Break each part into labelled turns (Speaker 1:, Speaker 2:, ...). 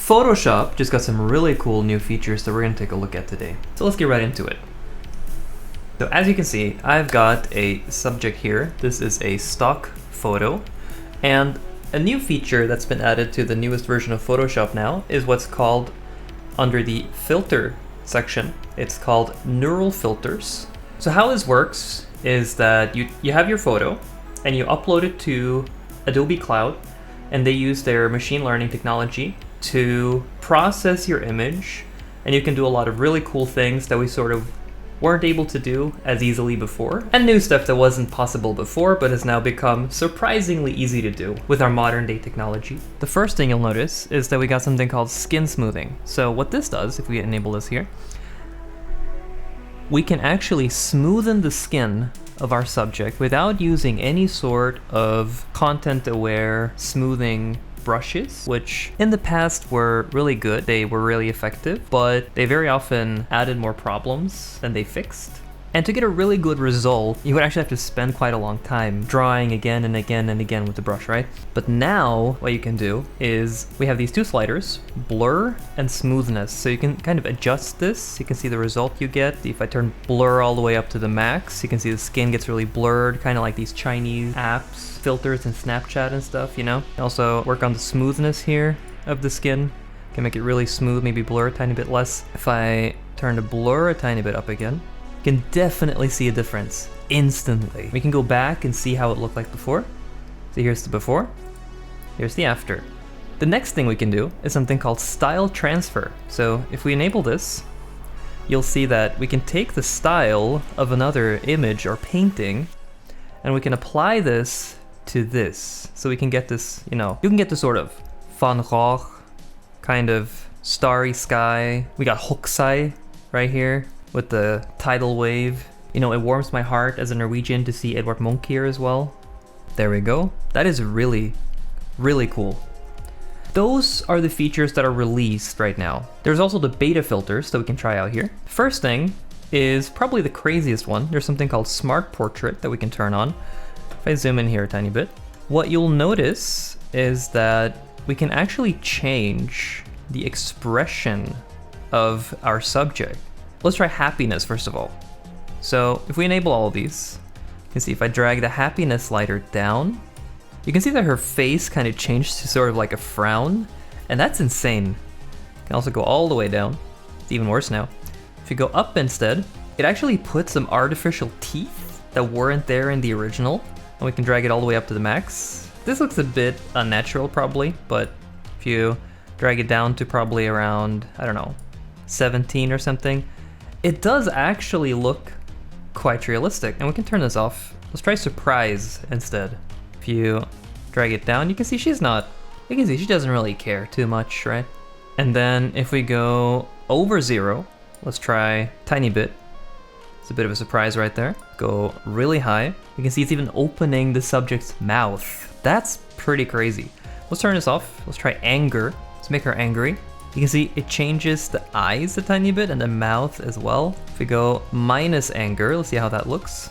Speaker 1: Photoshop just got some really cool new features that we're going to take a look at today. So let's get right into it. So as you can see, I've got a subject here. This is a stock photo, and a new feature that's been added to the newest version of Photoshop now is what's called, under the filter section, it's called neural filters. So how this works is that you have your photo and you upload it to Adobe Cloud, and they use their machine learning technology to process your image, and you can do a lot of really cool things that we sort of weren't able to do as easily before, and new stuff that wasn't possible before but has now become surprisingly easy to do with our modern day technology. The first thing you'll notice is that we got something called skin smoothing. So what this does, if we enable this here, we can actually smoothen the skin of our subject without using any sort of content-aware smoothing brushes, which in the past were really good. They were really effective, but they very often added more problems than they fixed. And to get a really good result, you would actually have to spend quite a long time drawing again and again and again with the brush, right? But now what you can do is we have these two sliders, blur and smoothness. So you can kind of adjust this. You can see the result you get. If I turn blur all the way up to the max, you can see the skin gets really blurred, kind of like these Chinese apps, filters in Snapchat and stuff, you know? Also work on the smoothness here of the skin. Can make it really smooth, maybe blur a tiny bit less. If I turn the blur a tiny bit up again, can definitely see a difference instantly. We can go back and see how it looked like before. So here's the before, here's the after. The next thing we can do is something called style transfer. So if we enable this, you'll see that we can take the style of another image or painting and we can apply this to this. So we can get this, you can get this sort of Van Gogh kind of starry sky. We got Hokusai right here with the tidal wave. It warms my heart as a Norwegian to see Edvard Munch here as well. There we go. That is really, really cool. Those are the features that are released right now. There's also the beta filters that we can try out here. First thing is probably the craziest one. There's something called Smart Portrait that we can turn on. If I zoom in here a tiny bit, what you'll notice is that we can actually change the expression of our subject. Let's try happiness first of all. So if we enable all of these, you can see if I drag the happiness slider down, you can see that her face kind of changed to sort of like a frown, and that's insane. You can also go all the way down. It's even worse now. If you go up instead, it actually puts some artificial teeth that weren't there in the original, and we can drag it all the way up to the max. This looks a bit unnatural probably, but if you drag it down to probably around, I don't know, 17 or something, it does actually look quite realistic. And we can turn this off. Let's try surprise instead. If you drag it down, you can see she doesn't really care too much, right? And then if we go over 0, let's try tiny bit. It's a bit of a surprise right there. Go really high. You can see it's even opening the subject's mouth. That's pretty crazy. Let's turn this off. Let's try anger. Let's make her angry. You can see it changes the eyes a tiny bit and the mouth as well. If we go minus anger, let's see how that looks.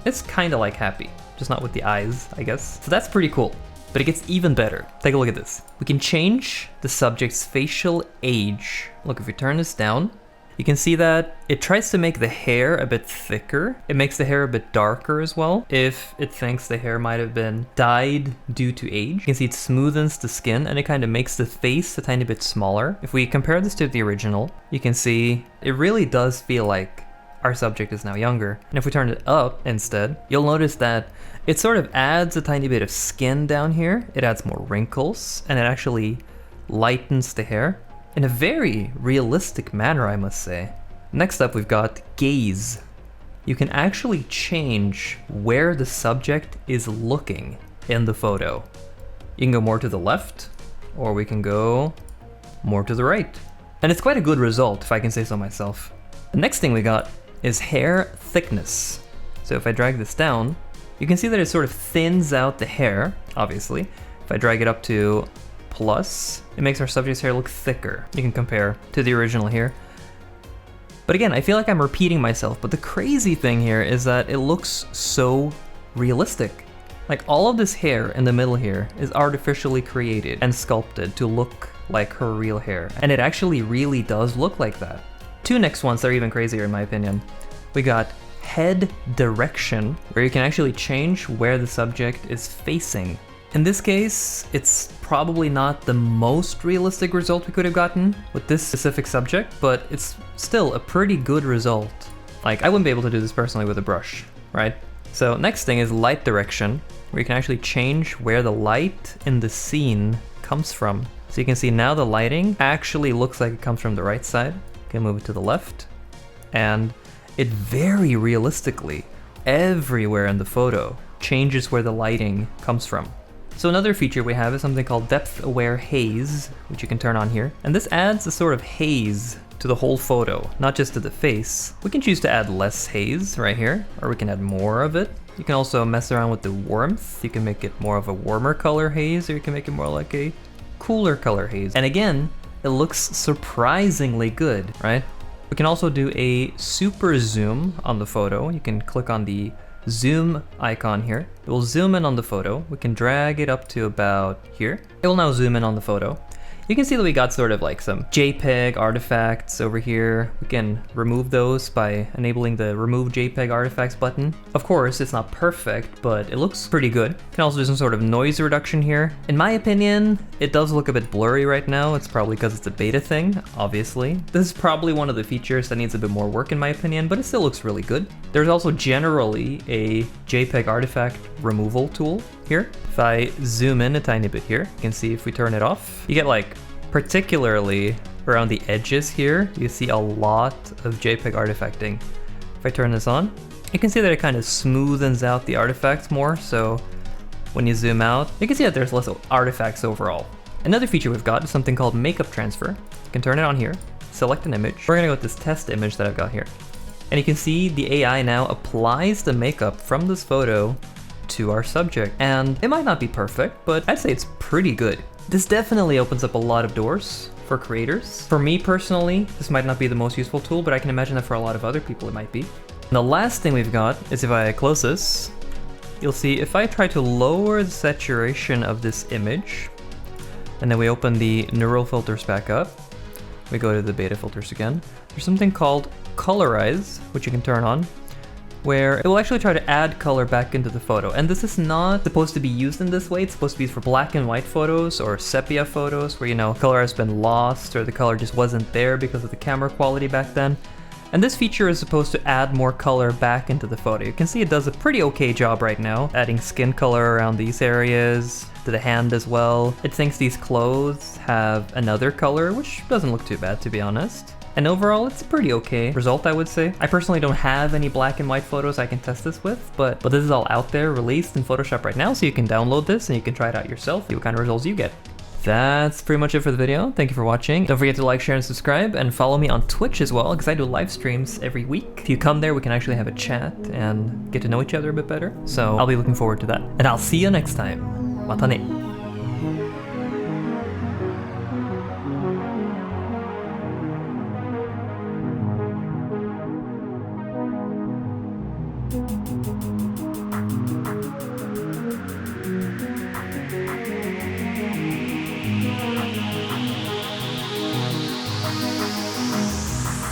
Speaker 1: It's kind of like happy, just not with the eyes, I guess. So that's pretty cool, but it gets even better. Take a look at this. We can change the subject's facial age. Look, if we turn this down, you can see that it tries to make the hair a bit thicker. It makes the hair a bit darker as well, if it thinks the hair might have been dyed due to age. You can see it smoothens the skin and it kind of makes the face a tiny bit smaller. If we compare this to the original, you can see it really does feel like our subject is now younger. And if we turn it up instead, you'll notice that it sort of adds a tiny bit of skin down here. It adds more wrinkles and it actually lightens the hair in a very realistic manner, I must say. Next up, we've got gaze. You can actually change where the subject is looking in the photo. You can go more to the left, or we can go more to the right. And it's quite a good result, if I can say so myself. The next thing we got is hair thickness. So if I drag this down, you can see that it sort of thins out the hair, obviously. If I drag it up to plus, it makes our subject's hair look thicker. You can compare to the original here. But again, I feel like I'm repeating myself, but the crazy thing here is that it looks so realistic. Like all of this hair in the middle here is artificially created and sculpted to look like her real hair. And it actually really does look like that. Two next ones are even crazier in my opinion. We got head direction, where you can actually change where the subject is facing. In this case, it's probably not the most realistic result we could have gotten with this specific subject, but it's still a pretty good result. Like, I wouldn't be able to do this personally with a brush, right? So next thing is light direction, where you can actually change where the light in the scene comes from. So you can see now the lighting actually looks like it comes from the right side. You can move it to the left, and it very realistically, everywhere in the photo, changes where the lighting comes from. So another feature we have is something called depth-aware haze, which you can turn on here. And this adds a sort of haze to the whole photo, not just to the face. We can choose to add less haze right here, or we can add more of it. You can also mess around with the warmth. You can make it more of a warmer color haze, or you can make it more like a cooler color haze. And again, it looks surprisingly good, right? We can also do a super zoom on the photo. You can click on the zoom icon here. It will zoom in on the photo. We can drag it up to about here. It will now zoom in on the photo. You can see that we got sort of like some JPEG artifacts over here. We can remove those by enabling the remove JPEG artifacts button. Of course, it's not perfect, but it looks pretty good. You can also do some sort of noise reduction here. In my opinion, it does look a bit blurry right now. It's probably because it's a beta thing, obviously. This is probably one of the features that needs a bit more work in my opinion, but it still looks really good. There's also generally a JPEG artifact removal tool here. If I zoom in a tiny bit here, you can see if we turn it off, you get like, particularly around the edges here, you see a lot of JPEG artifacting. If I turn this on, you can see that it kind of smoothens out the artifacts more, so when you zoom out, you can see that there's less artifacts overall. Another feature we've got is something called makeup transfer. You can turn it on here, select an image. We're gonna go with this test image that I've got here. And you can see the AI now applies the makeup from this photo to our subject. And it might not be perfect, but I'd say it's pretty good. This definitely opens up a lot of doors for creators. For me personally, this might not be the most useful tool, but I can imagine that for a lot of other people it might be. And the last thing we've got is if I close this, you'll see if I try to lower the saturation of this image, and then we open the neural filters back up, we go to the beta filters again, there's something called Colorize, which you can turn on, where it will actually try to add color back into the photo. And this is not supposed to be used in this way. It's supposed to be for black and white photos or sepia photos where, you know, color has been lost or the color just wasn't there because of the camera quality back then. And this feature is supposed to add more color back into the photo. You can see it does a pretty okay job right now, adding skin color around these areas, to the hand as well. It thinks these clothes have another color, which doesn't look too bad to be honest. And overall, it's a pretty okay result, I would say. I personally don't have any black and white photos I can test this with, but this is all out there, released in Photoshop right now, so you can download this and you can try it out yourself, see what kind of results you get. That's pretty much it for the video. Thank you for watching. Don't forget to like, share, and subscribe, and follow me on Twitch as well, because I do live streams every week. If you come there, we can actually have a chat and get to know each other a bit better. So I'll be looking forward to that. And I'll see you next time. Mata ne.